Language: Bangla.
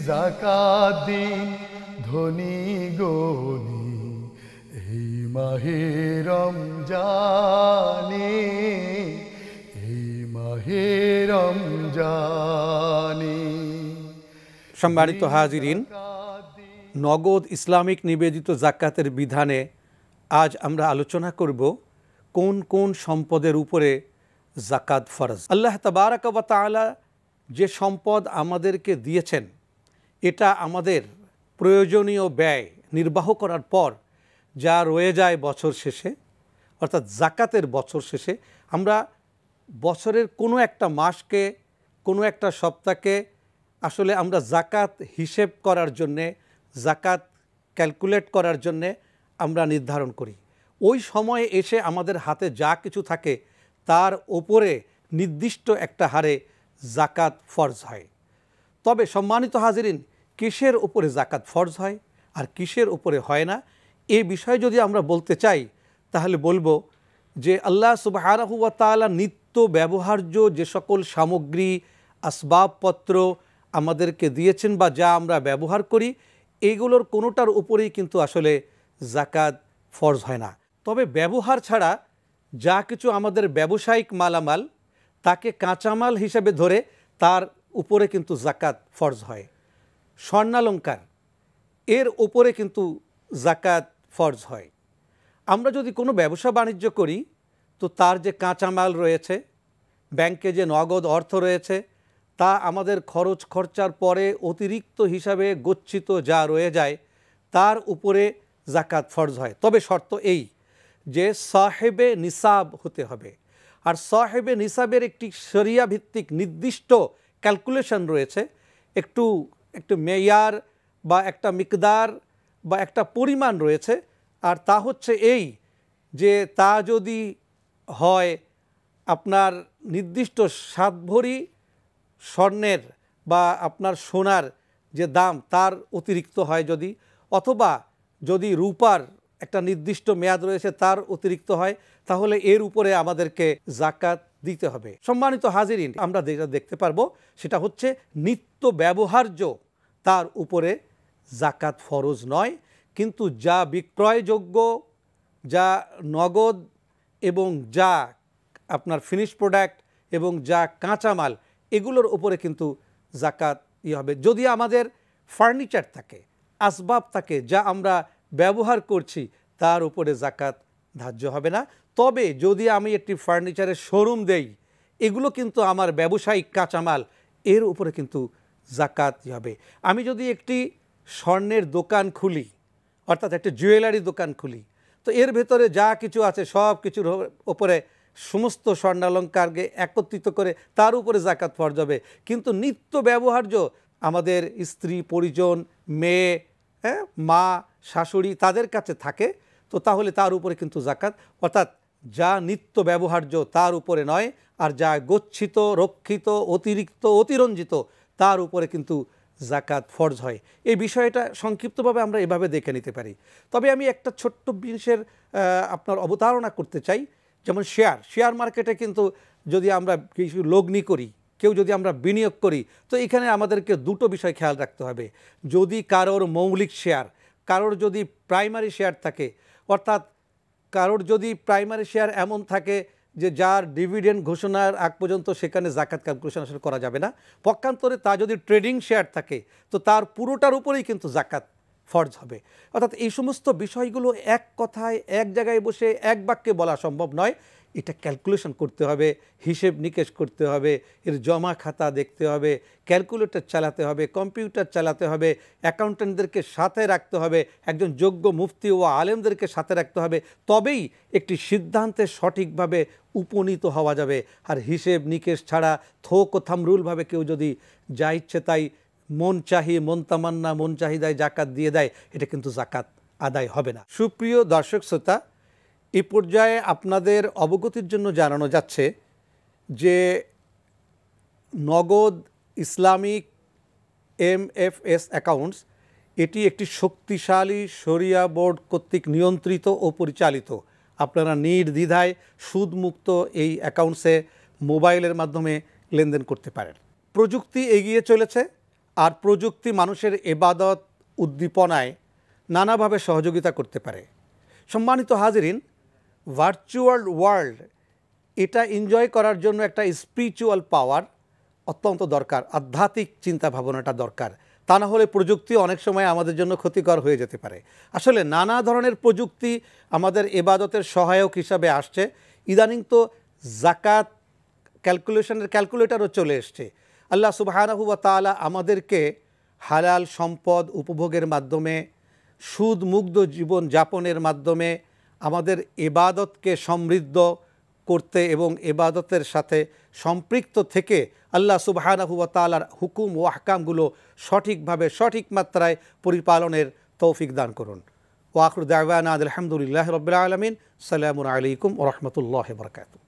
যাকাত দিন ধনী গনি এই মাহে রমজানে, এই মাহে রমজানে। সম্মানিত হাজিরিন, নগদ ইসলামিক নিবেদিত জাকাতের বিধানে আজ আমরা আলোচনা করব কোন কোন সম্পদের উপরে জাকাত ফরজ। আল্লাহ তাবারাক ওয়া তাআলা যে সম্পদ আমাদেরকে দিয়েছেন, এটা আমাদের প্রয়োজনীয় ব্যয় নির্বাহ করার পর যা রয়ে যায় বছর শেষে, অর্থাৎ জাকাতের বছর শেষে আমরা বছরের কোনো একটা মাসকে, কোনো একটা সপ্তাহকে আসলে আমরা জাকাত হিসেব করার জন্যে, জাকাত ক্যালকুলেট করার জন্যে আমরা নির্ধারণ করি। ওই সময়ে এসে আমাদের হাতে যা কিছু থাকে তার ওপরে নির্দিষ্ট একটা হারে জাকাত ফরজ হয়। তবে সম্মানিত হাজিরিন, কিসের উপরে জাকাত ফরজ হয় আর কিসের উপরে হয় না, এই বিষয়ে যদি আমরা বলতে চাই তাহলে বলবো যে আল্লাহ সুবহানাহু ওয়া তাআলা নিত্য ব্যবহার্য যে সকল সামগ্রী, আসবাবপত্র আমাদেরকে দিয়েছেন বা যা আমরা ব্যবহার করি, এইগুলোর কোনোটার উপরেই কিন্তু আসলে জাকাত ফরজ হয় না। তবে ব্যবহার ছাড়া যা কিছু আমাদের ব্যবসায়িক মালামাল, তাকে কাঁচামাল হিসেবে ধরে তার উপরে কিন্তু জাকাত ফরজ হয়। স্বর্ণালঙ্কার, এর উপরে কিন্তু জাকাত ফরজ হয়। আমরা যদি কোনো ব্যবসা বাণিজ্য করি তো তার যে কাঁচামাল রয়েছে, ব্যাংকে যে নগদ অর্থ রয়েছে, তা আমাদের খরচ খরচার পরে অতিরিক্ত হিসাবে গচ্ছিত যা রয়ে যায় তার উপরে জাকাত ফরজ হয়। তবে শর্ত এই যে সাহেবে নিসাব হতে হবে। আর সাহেবে নিসাবের একটি শরিয়া ভিত্তিক নির্দিষ্ট ক্যালকুলেশন রয়েছে, একটু মেয়ার বা একটা মিকদার বা একটা পরিমাণ রয়েছে। আর তা হচ্ছে এই যে তা যদি হয় আপনার নির্দিষ্ট 7 ভরি স্বর্ণের বা আপনার সোনার যে দাম তার অতিরিক্ত হয় যদি, অথবা যদি রূপার একটা নির্দিষ্ট মেয়াদ রয়েছে তার অতিরিক্ত হয়, তাহলে এর উপরে আমাদেরকে জাকাত দিতে হবে। সম্মানিত হাজিরিন, আমরা যেটা দেখতে পারবো সেটা হচ্ছে নিত্য ব্যবহার্য তার উপরে জাকাত ফরজ নয়, কিন্তু যা বিক্রয়যোগ্য, যা নগদ এবং যা আপনার ফিনিশ প্রোডাক্ট এবং যা কাঁচামাল, এগুলোর উপরে কিন্তু জাকাত হবে। যদি আমাদের ফার্নিচার থাকে, আসবাব থাকে, যা আমরা ব্যবহার করছি, তার উপরে জাকাত ধার্য হবে না। তবে যদি আমি একটি ফার্নিচারের শোরুম দেই, এগুলো কিন্তু আমার ব্যবসায়িক কাঁচামাল, এর উপরে কিন্তু জাকাত হবে। আমি যদি একটি স্বর্ণের দোকান খুলি, অর্থাৎ একটা জুয়েলারি দোকান খুলি, তো এর ভেতরে যা কিছু আছে সব কিছুর ওপরে সমস্ত স্বর্ণালঙ্কারকে একত্রিত করে তার উপরে জাকাত ফরজ হবে। কিন্তু নিত্য ব্যবহার্য আমাদের স্ত্রী, পরিজন, মেয়ে, মা, শাশুড়ি তাদের কাছে থাকে, তো তাহলে তার উপরে কিন্তু জাকাত, অর্থাৎ যা নিত্য ব্যবহার্য তার উপরে নয়, আর যা গচ্ছিত, রক্ষিত, অতিরিক্ত, অতিরঞ্জিত তার উপরে কিন্তু জাকাত ফরজ হয়। এই বিষয়টা সংক্ষিপ্তভাবে আমরা এভাবে দেখে নিতে পারি। তবে আমি একটা ছোট্ট জিনিসের আপনার অবতারণা করতে চাই। যেমন শেয়ার মার্কেটে কিন্তু যদি আমরা কিছু লগ্নি করি, কেউ যদি আমরা বিনিয়োগ করি, তো এখানে আমাদেরকে দুটো বিষয় খেয়াল রাখতে হবে। যদি কারোর মৌলিক শেয়ার, কারোর যদি প্রাইমারি শেয়ার থাকে, অর্থাৎ কারোর যদি প্রাইমারি শেয়ার এমন থাকে যে যার ডিভিডেন্ড ঘোষণার আগ পর্যন্ত সেখানে জাকাত ক্যালকুলেশন আসলে করা যাবে না, পক্ষান্তরে তা যদি ট্রেডিং শেয়ার থাকে তো তার পুরোটার উপরেই কিন্তু জাকাত ফরজ হবে। অর্থাৎ এই সমস্ত বিষয়গুলো এক কথায় এক জায়গায় বসে এক বাক্যে বলা সম্ভব নয়। এটা ক্যালকুলেশন করতে হবে, হিসেব নিকেশ করতে হবে, এর জমা খাতা দেখতে হবে, ক্যালকুলেটর চালাতে হবে, কম্পিউটার চালাতে হবে, অ্যাকাউন্ট্যান্টদেরকে সাথে রাখতে হবে, একজন যোগ্য মুফতি ও আলেমদেরকে সাথে রাখতে হবে, তবেই একটি সিদ্ধান্তে সঠিকভাবে উপনীত হওয়া যাবে। আর হিসেব নিকেশ ছাড়া থোক ও থামরুলভাবে কেউ যদি যা ইচ্ছে তাই মন চাহি, মন তামান্না, মন চাহিদায় জাকাত দিয়ে দেয়, এটা কিন্তু জাকাত আদায় হবে না। সুপ্রিয় দর্শক শ্রোতা, এই পর্যায়ে আপনাদের অবগতির জন্য জানানো যাচ্ছে যে নগদ ইসলামিক MFS অ্যাকাউন্টস, এটি একটি শক্তিশালী শরিয়া বোর্ড কর্তৃক নিয়ন্ত্রিত ও পরিচালিত। আপনারা নির্দ্বিধায় সুদমুক্ত এই অ্যাকাউন্টসে মোবাইলের মাধ্যমে লেনদেন করতে পারেন। প্রযুক্তি এগিয়ে চলেছে, আর প্রযুক্তি মানুষের ইবাদত উদ্দীপনায় নানাভাবে সহযোগিতা করতে পারে। সম্মানিত হাজিরিন, ভার্চুয়াল ওয়ার্ল্ড এটা এনজয় করার জন্য একটা স্পিরিচুয়াল পাওয়ার অত্যন্ত দরকার, আধ্যাত্মিক চিন্তা ভাবনাটা দরকার। তা না হলে প্রযুক্তি অনেক সময় আমাদের জন্য ক্ষতিকর হয়ে যেতে পারে। আসলে নানা ধরনের প্রযুক্তি আমাদের ইবাদতের সহায়ক হিসাবে আসছে। ইদানিং তো যাকাত ক্যালকুলেশনের ক্যালকুলেটরও চলে এসছে। আল্লাহ সুবহানাহু ওয়া তাআলা আমাদেরকে হালাল সম্পদ উপভোগের মাধ্যমে, সুদমুক্ত জীবন যাপনের মাধ্যমে আমাদের ইবাদতকে সমৃদ্ধ করতে এবং ইবাদতের সাথে সম্পৃক্ত থেকে আল্লাহ সুবহানাহু ওয়া তাআলার হুকুম ও আহকামগুলো সঠিকভাবে সঠিক মাত্রায় পরিপালনের তৌফিক দান করুন। ওয়া আখিরু দাওয়ানা আলহামদুলিল্লাহি রাব্বিল আলামিন। আসসালামু আলাইকুম ওয়া রাহমাতুল্লাহি ওয়া বারাকাতুহু।